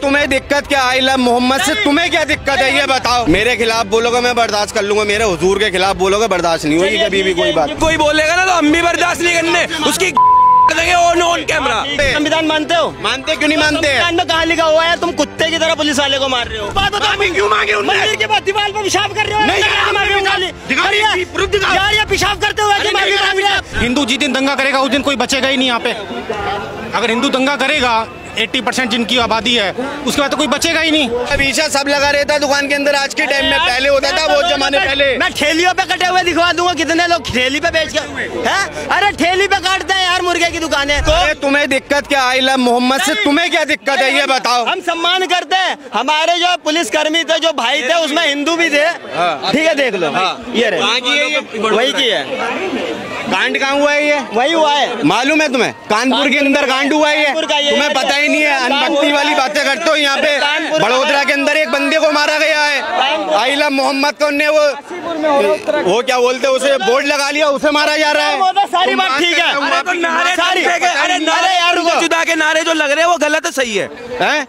तुम्हें दिक्कत क्या? आई लव मोहम्मद से तुम्हें क्या दिक्कत है ये बताओ। मेरे खिलाफ बोलोगे मैं बर्दाश्त कर लूंगा, मेरे हुजूर के खिलाफ बोलोगे बर्दाश्त नहीं होगी कभी भी कोई बात। कोई बोलेगा ना तो हम भी बर्दाश्त नहीं करने, उसकी ऑन कैमरा। संविधान मानते हो? मानते क्यों नहीं मानते? संविधान में कहाँ लिखा हुआ है तुम कुत्ते की तरह पुलिस वाले को मार रहे हो? क्यों मांगे? मंदिर के बाद दीवार पर पेशाब कर रहे हो? यार ये पेशाब करते हुए हिंदू जिस दिन दंगा करेगा उस दिन कोई बचेगा ही नहीं यहाँ पे। अगर हिंदू दंगा करेगा 80% जिनकी आबादी है उसके बाद तो कोई बचेगा ही नहीं। हमेशा सब लगा रहता है दुकान के अंदर आज के टाइम में, पहले होता था बहुत जमाने पहले। मैं ठेलियों पे कटे हुए दिखवा दूंगा कितने लोग ठेली पे बेच के हैं। अरे ठेली पे काटते हैं यार मुर्गे की दुकान है। तो तुम्हें दिक्कत क्या? आई लव मोहम्मद से तुम्हें क्या दिक्कत है ये बताओ। हम सम्मान करते हैं, हमारे जो पुलिस कर्मी थे जो भाई थे उसमें हिंदू भी थे। ठीक है देख लो ये वही की है। कांड कहाँ हुआ है? ये वही हुआ है। मालूम है तुम्हें? कानपुर के अंदर कांड हुआ है ये, तुम्हें पता ही नहीं है। अनभक्ति वाली बातें करते हो। यहाँ पे बड़ोदरा के अंदर एक बंदे को मारा गया है, आई लव मोहम्मद को ने वो क्या बोलते उसे बोर्ड लगा लिया, उसे मारा जा रहा है। सारी बात ठीक है। अरे नारे यार जुदा के नारे जो लग रहे हैं वो गलत है सही है?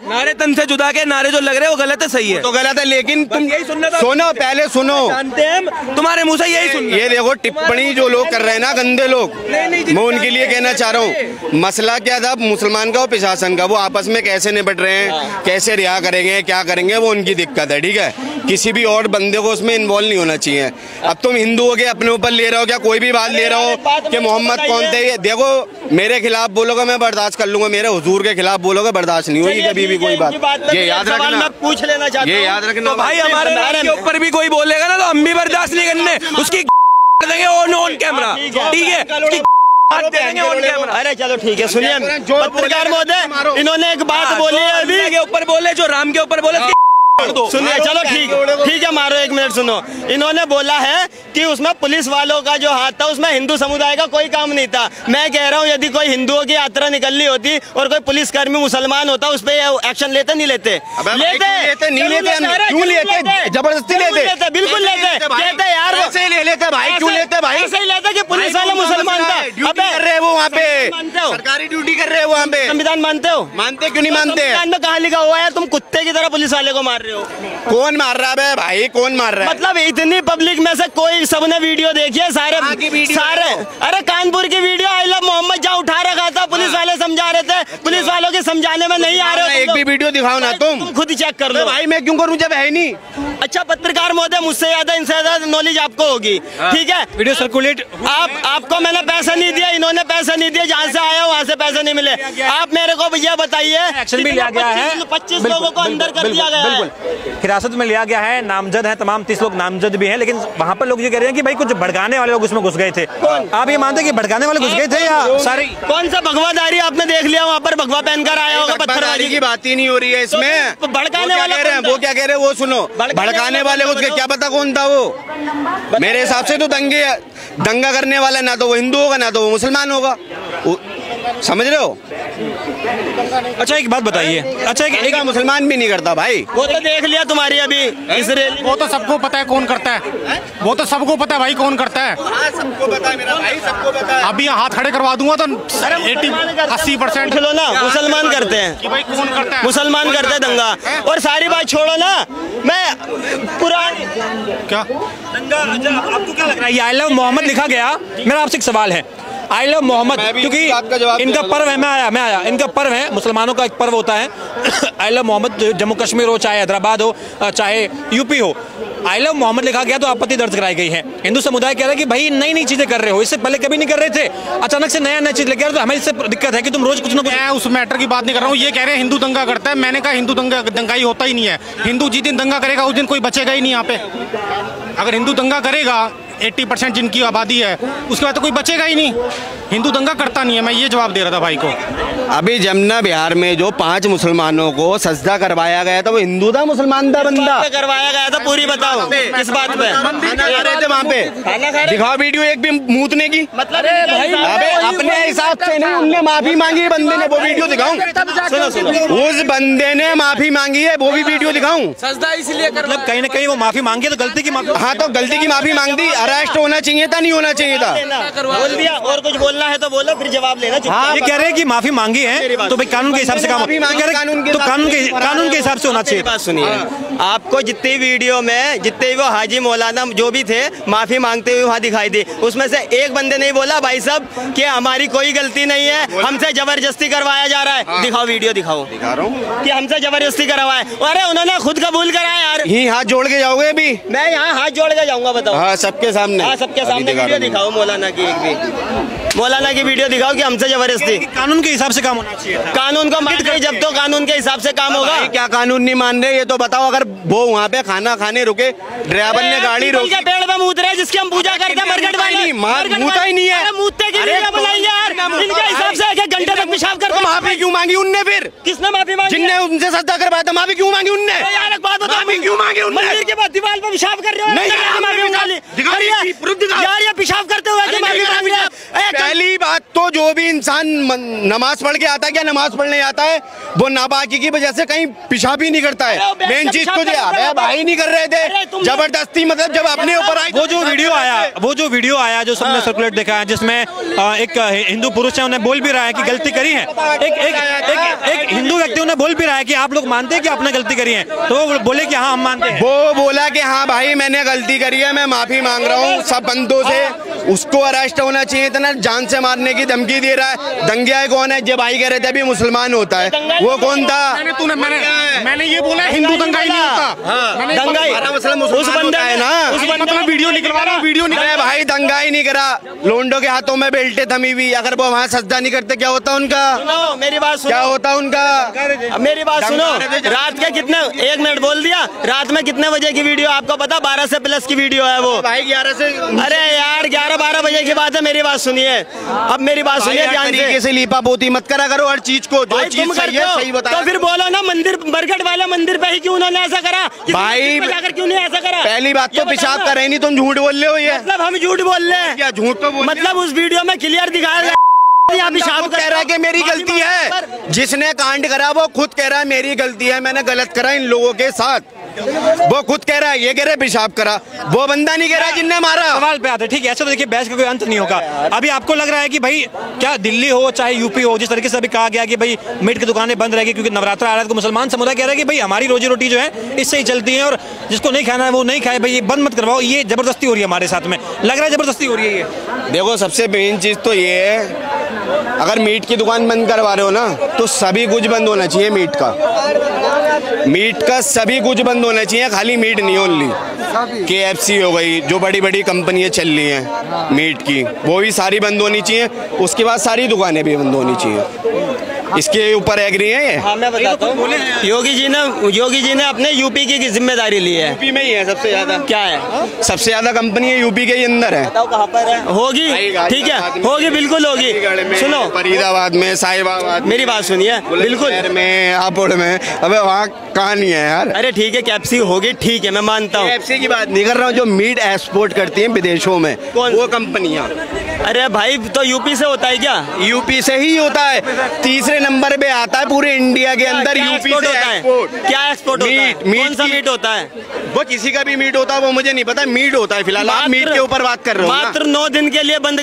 नारे तन से जुदा के नारे जो लग रहे हैं वो गलत है सही है? तो गलत है लेकिन तुम यही सुनना सुनो, पहले सुनो, जानते हैं तुम्हारे मुँह से यही सुन। ये देखो टिप्पणी जो लोग कर रहे हैं ना गंदे लोग, मैं उनके लिए कहना चाह रहा हूँ मसला क्या था मुसलमान का और प्रशासन का, वो आपस में कैसे निपट रहे हैं, कैसे रिहा करेंगे, क्या करेंगे, वो उनकी दिक्कत है। ठीक है, किसी भी और बंदे को उसमें इन्वॉल्व नहीं होना चाहिए। अब तुम हिंदू हो के अपने ऊपर ले रहे हो क्या? कोई भी बात ले रहे हो कि मोहम्मद कौन थे? देखो मेरे खिलाफ बोलोगे मैं बर्दाश्त कर लूंगा, मेरे हुजूर के खिलाफ बोलोगे बर्दाश्त नहीं होगी कभी भी कोई बात। ये याद रखना, पूछ लेना चाहता हूं। ये याद रखना भाई। हमारे के ऊपर भी कोई बोलेगा ना तो हम भी बर्दाश्त नहीं करने, उसकी देंगे ऑन कैमरा। ठीक है, अरे चलो ठीक है। सुनिए पत्रकार महोदय, इन्होंने एक बात बोली है अभी के ऊपर बोले जो राम के ऊपर बोले। सुनिए चलो ठीक है मारो, एक मिनट सुनो। इन्होंने बोला है कि उसमें पुलिस वालों का जो हाथ था उसमें हिंदू समुदाय का कोई काम नहीं था। मैं कह रहा हूँ यदि कोई हिंदुओं की यात्रा निकलनी होती और कोई पुलिस कर्मी मुसलमान होता उस पर एक्शन लेते नहीं लेते? लेते नहीं लेते, क्यों लेते? जबरदस्ती लेते, बिल्कुल लेते यार, ऐसे ले लेते भाई। क्यों लेते भाई? ऐसे ही लेते कि पुलिस वाला मुसलमान था। ड्यूटी कर रहे हैं वो वहाँ पे, सरकारी ड्यूटी कर रहे हैं वहाँ पे। संविधान मानते हो? मानते क्यों नहीं मानते? संविधान में कहाँ लिखा हुआ है तुम कुत्ते की तरह पुलिस वाले को मार रहे हो? कौन मार रहा है भाई? कौन मार रहा है? मतलब इतनी पब्लिक में से कोई सबने वीडियो देखी है? सारे अरे कानपुर की वीडियो आई लव मोहम्मद जहाँ उठा रखा था, पुलिस वाले समझा रहे थे, पुलिस वालों के समझाने में नहीं आ रहे। एक भी वीडियो दिखाओ ना तुम खुद चेक कर लो भाई। मैं क्यों करूँ जब है नहीं? अच्छा पत्रकार महोदय, मुझसे ज्यादा इनसे ज्यादा नॉलेज आपको होगी। ठीक है, वीडियो सर्कुलेट आपको मैंने पैसा नहीं दिया, इन्होंने पैसा नहीं दिया, जहाँ से आया वहाँ से पैसे नहीं मिले। आप मेरे को भैया बताइए, एक्शन भी लिया गया है, 25 लोगों को अंदर कर दिया गया है, हिरासत में लिया गया है, नामजद है तमाम 30 लोग नामजद भी हैं। लेकिन वहाँ पर लोग ये कह रहे हैं कि भाई कुछ भड़काने वाले लोग उसमें घुस गए थे। आप ये मानते हैं कि भड़काने वाले घुस गए थे या सारे? कौन सा भगवादारी आपने देख लिया? वहाँ पर भगवा पहनकर आया होगा, पत्थरबाजी की बात ही नहीं हो रही है इसमें। भड़काने वाले वो क्या कह रहे हैं वो सुनो। भड़काने वाले को क्या पता कौन था वो? मेरे हिसाब से तो दंगा करने वाला ना तो वो हिंदू होगा ना तो वो मुसलमान होगा, समझ रहे हो? अच्छा एक बात बताइए, अच्छा एक मुसलमान भी नहीं करता भाई। वो तो देख लिया तुम्हारी अभी इस रैली। वो तो सबको पता है कौन करता है, वो तो सबको पता है भाई कौन करता है। सबको पता है मेरा भाई, सबको पता है। अभी हाथ खड़े करवा दूंगा तो 80% चलो ना, मुसलमान करते हैं कि भाई कौन करता है, मुसलमान करते हैं दंगा। और सारी बात छोड़ो ना, मैं पुरानी क्या दंगा। अच्छा आपको क्या लग रहा है ये आई लव मोहम्मद लिखा गया? मेरा आपसे एक सवाल है, आई लव मोहम्मद क्योंकि इनका पर्व है, मैं आया इनका पर्व है, मुसलमानों का एक पर्व होता है आई लव मोहम्मद। जम्मू कश्मीर हो, चाहे हैदराबाद हो, चाहे यूपी हो, आई लव मोहम्मद लिखा गया तो आपत्ति दर्ज कराई गई है। हिंदू समुदाय कह रहा है कि भाई नई नई चीजें कर रहे हो, इससे पहले कभी नहीं कर रहे थे, अचानक से नया चीज लेके आ रहे हो, तो हमें इससे दिक्कत है कि तुम रोज कुछ ना कुछ। मैं उस मैटर की बात नहीं कर रहा हूँ। ये कह रहे हैं हिंदू दंगा करता है, मैंने कहा हिंदू दंगाई होता ही नहीं है। हिंदू जिस दिन दंगा करेगा उस दिन कोई बचेगा ही नहीं यहाँ पे। अगर हिंदू दंगा करेगा 80% जिनकी आबादी है उसके बाद तो कोई बचेगा ही नहीं। हिंदू दंगा करता नहीं है, मैं ये जवाब दे रहा था भाई को। अभी जमुना बिहार में जो 5 मुसलमानों को सजदा करवाया गया था वो हिंदू था मुसलमान था? बंदा करवाया गया था, पूरी बताओ किस बात पे? खाना खा रहे थे वहाँ पे, दिखाओ वीडियो एक भी मूतने की। मतलब अपने हिसाब से नहीं, उनने माफी मांगी है बंदे ने, वो वीडियो दिखाऊं? उस बंदे ने माफी मांगी है, वो भी वीडियो दिखाऊं? सजदा इसलिए मतलब कहीं ना कहीं वो माफी मांगी तो गलती की माफी। हाँ तो गलती की माफी मांग दी, अरेस्ट होना चाहिए था, नहीं होना चाहिए था? बोल दिया और कुछ बोलना बोलना है तो बोलो, फिर जवाब लेना। हाँ, ये कह रहे हैं कि माफी मांगी है तो भाई कानून के हिसाब से काम, तो कानून के हिसाब से होना चाहिए। बात सुनिए, आपको जितनी वीडियो में जितने वो हाजी मौलाना जो भी थे माफी मांगते हुए वहाँ दिखाई दी, उसमें से एक बंदे नहीं बोला भाई साहब कि हमारी कोई गलती नहीं है, हमसे जबरदस्ती करवाया जा रहा है। दिखाओ वीडियो, दिखाओ, दिखा रहा हूँ कि हमसे जबरदस्ती करवाया। अरे उन्होंने खुद कबूल कराया यार। यही हाथ जोड़ के जाओगे अभी? मैं यहाँ हाथ जोड़ के जाऊंगा, बताओ। हाँ, सबके सामने। हाँ, सबके सामने वीडियो दिखाओ मौलाना की, एक भी मौलाना की वीडियो दिखाओ कि हमसे जबरदस्ती। कानून के हिसाब से काम होना चाहिए। कानून को मान रहे, जब तो कानून के हिसाब से काम होगा। क्या कानून नहीं मान रहे ये तो बताओ। अगर वो वहाँ पे खाना खाने रुके, ड्राइवर ने गाड़ी रोकी, पेड़ में मूत रहे जिसकी हम पूजा करते हैं, मरकट वाले मूता ही नहीं है। मूतते की वीडियो बनाएंगे यार, इनके हिसाब से 1 घंटे तक पेशाब करते। माफी क्यों मांगी उनने? फिर किसने माफी मांगी? जिनने उनसे सजदा करवाया था, माफी क्यों मांगी उनने? यार एक बात बताओ, माफी क्यों मांगी उनने? मंदिर के बाद दीवार पे पेशाब कर रहे हो, नहीं यार ये पेशाब करते हुए माफी मांग रहे हैं। पहली बात तो जो भी इंसान नमाज पढ़ के आता है, क्या नमाज पढ़ने आता है, वो नापाकी की वजह से कहीं पेशाब ही नहीं करता है। मेन चीज तो भाई नहीं कर रहे थे जबरदस्ती, मतलब जब अपने ऊपर आई। वो जो वीडियो आया जो सबने सर्कुलेट देखा है, जिसमें एक हिंदू पुरुष है, उन्हें बोल भी रहा है कि गलती करी है। एक हिंदू व्यक्ति उन्हें बोल भी रहा है कि आप लोग मानते हैं कि आपने गलती करी है, तो वो बोले कि हाँ हम मानते हैं। वो बोला कि हाँ भाई मैंने गलती करी है, मैं माफी मांग रहा हूँ सब बंदों से। उसको अरेस्ट होना चाहिए। इतना जान से मारने की धमकी दे रहा है। दंगिया कौन है? जब भाई कह रहे थे अभी मुसलमान होता है, वो कौन था? मैंने ये बोला हिंदू दंगाई नहीं होता। दंगाई उस बंदा है ना, उस मतलब वीडियो निकलवा रहा हूँ, वीडियो अरे भाई दंगाई नहीं करा। लोंडो के हाथों में बेल्टे थमी हुई, अगर वो वहाँ सजदा नहीं करते क्या होता उनका? मेरी बात सुनो, क्या होता उनका? मेरी बात सुनो, रात के कितने, 1 मिनट बोल दिया, रात में कितने बजे की वीडियो आपको पता? 12 से प्लस की वीडियो है वो भाई, 11 से। अरे यार 11-12 बजे की बात है। मेरी बात सुनिए, अब मेरी बात सुनिए ध्यान से लीपा पोती मत करा करो हर चीज को, जो चीज सही है सही बताओ। तो फिर बोलो ना, मंदिर बरगढ़ वाले मंदिर पे ही क्यों उन्होंने ऐसा करा भाई? जाकर क्यों नहीं ऐसा करा? पहली बात तो पेशाब कर रहे नहीं, तुम झूठ बोल रहे हो। ये मतलब हम झूठ बोल रहे हैं क्या? झूठ तो मतलब उस वीडियो में क्लियर दिखाया गया, यहाँ पेशाब कह रहा है कि मेरी गलती है। जिसने कांड करा वो खुद कह रहा है मेरी गलती है, मैंने गलत करा इन लोगों के साथ। वो खुद कह रहा है, ये कह रहा है पेशाब करा, वो बंदा नहीं कह रहा जिनने मारा। सवाल पे आते ठीक है, ऐसा तो देखिए बहस का कोई अंत नहीं होगा। अभी आपको लग रहा है कि भाई क्या दिल्ली हो चाहे यूपी हो, जिस तरीके से अभी कहा गया कि भाई मीट की दुकानें बंद रहेगी क्योंकि नवरात्र आ रहा है, तो मुसलमान समुदाय कह रहा है कि भाई हमारी रोजी रोटी जो है इससे ही चलती है, और जिसको नहीं खाना है वो नहीं खाए, भाई ये बंद मत करवाओ। ये जबरदस्ती हो रही है हमारे साथ में, लग रहा है जबरदस्ती हो रही है ये। देखो सबसे मेन चीज तो ये है, अगर मीट की दुकान बंद करवा रहे हो ना तो सभी कुछ बंद होना चाहिए। मीट का सभी कुछ बंद होना चाहिए, खाली मीट नहीं। ओनली KFC हो गई, जो बड़ी बड़ी कंपनियां चल रही हैं मीट की, वो भी सारी बंद होनी चाहिए। उसके बाद सारी दुकानें भी बंद होनी चाहिए। इसके ऊपर एग्री है ये? हाँ मैं बताता हूँ, योगी जी ने अपने यूपी की जिम्मेदारी ली है। यूपी में ही है सबसे ज्यादा। क्या है? सबसे ज्यादा कंपनी है यूपी के ही अंदर है। बताओ कहाँ पर है? होगी, ठीक है, होगी, बिल्कुल होगी। सुनो, फरीदाबाद में, साहिबाबाद, मेरी बात सुनिए, बिल्कुल में, हापुड़ में, अबे वहाँ कहाँ नहीं है यार? अरे ठीक है KFC होगी, ठीक है मैं मानता हूँ। KFC की बात नहीं कर रहा हूँ, जो मीट एक्सपोर्ट करती है विदेशों में, वो कंपनियाँ। अरे भाई तो यूपी से होता है क्या? यूपी से ही होता है, तीसरे नंबर पे आता है पूरे इंडिया के अंदर। यूपी से होता है क्या? एक्सपोर्ट होता है? कौन सा मीट होता है? वो किसी का भी मीट होता है, वो मुझे नहीं पता। मीट होता है फिलहाल, आप मीट के ऊपर बात कर रहे हो। मात्र 9 दिन के लिए बंद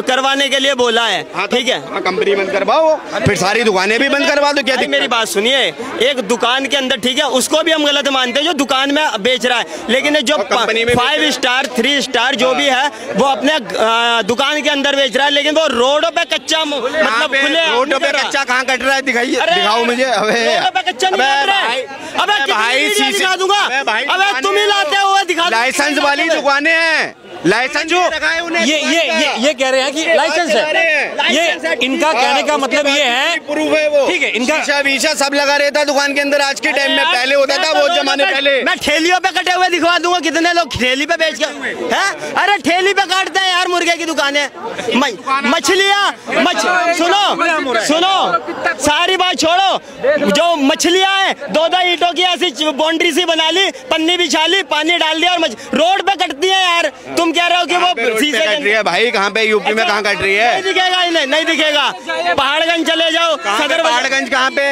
करवाने के लिए बोला है। ठीक है, कंपनी बंद करवाओ, फिर सारी दुकानें भी बंद करवा दो। क्या मेरी बात सुनिए, एक दुकान के अंदर, ठीक है, उसको भी हम गलत मानते हैं जो दुकान में बेच रहा है, लेकिन जो 5 स्टार 3 स्टार जो भी है वो अपने दुकान के अंदर बेच रहा है, लेकिन वो रोडों पे कच्चा, मतलब खुले रोडों पे कच्चा कहाँ कट रहा है? दिखाइए, दिखाओ मुझे। भाई दिखा दूंगा। अबे तुम ही लाते हो, दिखा। लाइसेंस वाली दुकानें हैं, लाइसेंस जो ये कह रहे हैं कि लाइसेंस है। ये इनका कहने का मतलब ये है, प्रूफ है वो। ठीक है, इनका वीशा सब लगा रहता दुकान के अंदर आज के टाइम में। पहले होता था बहुत जमाने पहले। मैं ठेलियों पे कटे हुए दिखवा दूंगा, कितने लोग ठेली पे बेच के हैं। अरे ठेली पे काटते हैं यार मुर्गे की दुकानें, मछलियाँ। सुनो, सारी बात छोड़ो, जो मछलियाँ हैं 2-2 ईंटों की ऐसी बाउंड्री सी बना ली, पन्नी बिछा ली, पानी डाल दिया और रोड पे कटती है यार। तुम तुम कह रहे हो कि वो शीशे कट रही है भाई, कहाँ पे यूपी में कहाँ कट रही है? नहीं दिखेगा इन्हें, नहीं दिखेगा। पहाड़गंज चले जाओ, सदर पहाड़गंज कहाँ पे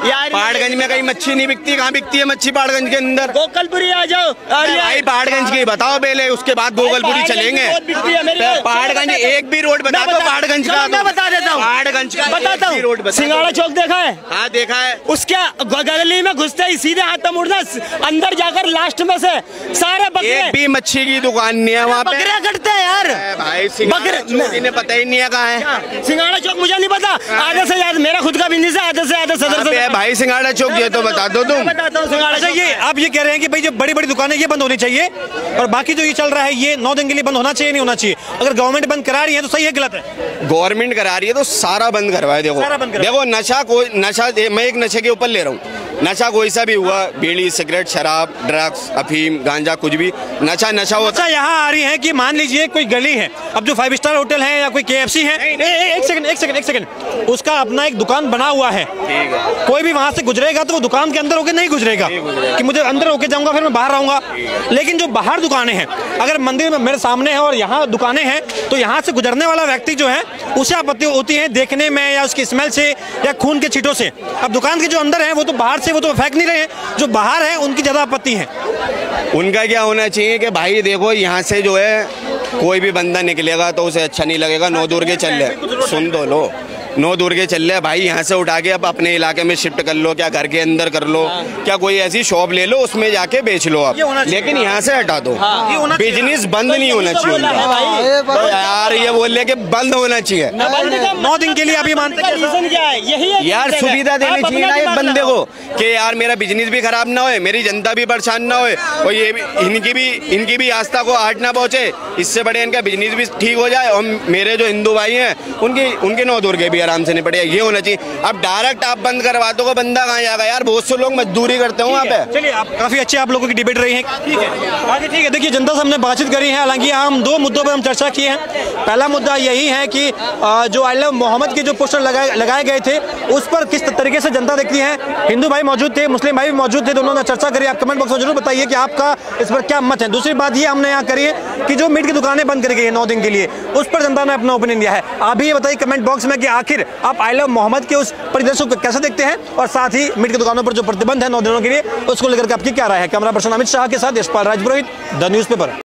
यार? पहाड़गंज में कहीं मच्छी नहीं बिकती, कहाँ बिकती है मच्छी पहाड़गंज के अंदर? गोकलपुरी आ जाओ भाई, पहाड़गंज की बताओ पहले, उसके बाद गोकलपुरी चलेंगे। पहाड़गंज एक भी रोड बता दो पहाड़गंज का। मैं बता देता हूँ, पहाड़गंज का बताता हूँ। सिंगाड़ा चौक देखा है? हाँ देखा है। उसके गली में घुसते ही सीधे हाथ में मुड़ना, अंदर जाकर लास्ट में से सारे बकरे, एक भी मच्छी की दुकान नहीं है वहाँ पे। बकरे कटते हैं यार भाई। बकरे इन्हें पता ही नहीं है कहाँ है सिंगाड़ा चौक, मुझे नहीं पता। आधे से ज्यादा मेरा खुद का बिजनेस है, आधे से ज्यादा सदर से भाई। सिंगाड़ा चौक ये तो बता दो तुम। बताता हूँ सिंगाड़ा चौक। ये आप ये कह रहे हैं कि भाई जो बड़ी बड़ी दुकानें ये बंद होनी चाहिए और बाकी जो ये चल रहा है ये 9 दिन के लिए बंद होना चाहिए, नहीं होना चाहिए? अगर गवर्नमेंट बंद करा रही है तो सही है, गलत है? गवर्नमेंट करा रही है तो सारा बंद करवाए। देखो नशा मैं एक नशे के ऊपर ले रहा हूँ। नशा कोई सा भी हुआ, बीड़ी, सिगरेट, शराब, ड्रग्स, अफीम, गांजा, कुछ भी नशा होता है। यहाँ आ रही है कि मान लीजिए कोई गली है, अब जो 5 स्टार होटल है या कोई KFC है, एक सेकंड, उसका अपना एक दुकान बना हुआ है। कोई भी वहां से गुजरेगा तो वो दुकान के अंदर होकर नहीं गुजरेगा कि मुझे अंदर होके जाऊंगा फिर मैं बाहर रहूंगा। लेकिन जो बाहर दुकानें हैं, अगर मंदिर में मेरे सामने है और यहाँ दुकानें हैं, तो यहाँ से गुजरने वाला व्यक्ति जो है उसे आपत्ति होती है देखने में, या उसकी स्मेल से, या खून के छींटों से। अब दुकान के जो अंदर है वो तो बाहर से वो तो फेंक नहीं रहे हैं, जो बाहर है उनकी ज्यादा आपत्ति है। उनका क्या होना चाहिए कि भाई देखो यहाँ से जो है कोई भी बंदा निकलेगा तो उसे अच्छा नहीं लगेगा। 9 दूर के चल ले, सुन दो लो, 9 दूर के चल ले भाई। यहाँ से उठा के अब अपने इलाके में शिफ्ट कर लो, क्या घर के अंदर कर लो, क्या कोई ऐसी शॉप ले लो उसमें जाके बेच लो आप, लेकिन यहाँ से हटा दो। बिजनेस बंद नहीं होना चाहिए तो यार, ये बोल रहे कि बंद होना चाहिए। 9 दिन के लिए आप ये मानते हैं? रीजन क्या है? यही है यार, सुविधा देनी चाहिए ना एक बंदे को कि यार मेरा बिजनेस भी खराब ना होए, मेरी जनता भी परेशान ना होए, और ये भी इनकी भी आस्था को आहट ना पहुंचे। इससे बड़े इनका बिजनेस भी ठीक हो जाए और मेरे जो हिंदू भाई हैं उनके 9 दूर के भी आराम से निपटे, ये होना चाहिए। अब डायरेक्ट आप बंद करवा दो, बंदा कहाँ जाएगा यार? बहुत से लोग मजदूरी करते हो वहाँ पे। चलिए, आप काफी अच्छे आप लोगों की डिबेट रही है, ठीक है, आगे ठीक है। देखिए, जनता से हमने बातचीत करी है, हालांकि हम 2 मुद्दों पर हम चर्चा किए हैं। पहला मुद्दा यही है कि जो आई लव मोहम्मद के जो पोस्टर लगाए गए थे उस पर किस तरीके से जनता देखती है। हिंदू भाई मौजूद थे, मुस्लिम भाई भी मौजूद थे, दोनों ने चर्चा करी। आप कमेंट बॉक्स में जरूर बताइए कि आपका इस पर क्या मत है। दूसरी बात ये हमने यहाँ करी है कि जो मीट की दुकानें बंद कर गई है 9 दिन के लिए, उस पर जनता ने अपना ओपिनियन दिया है। आप भी ये बताइए कमेंट बॉक्स में कि आखिर आप आई लव मोहम्मद के उस परिदृश्य को कैसे देखते हैं, और साथ ही मीट की दुकानों पर जो प्रतिबंध है 9 दिनों के लिए उसको लेकर आपकी क्या राय है। कैमरा पर्सन अमित शाह के साथ यशपाल राजपुरोहित, द न्यूज़पेपर।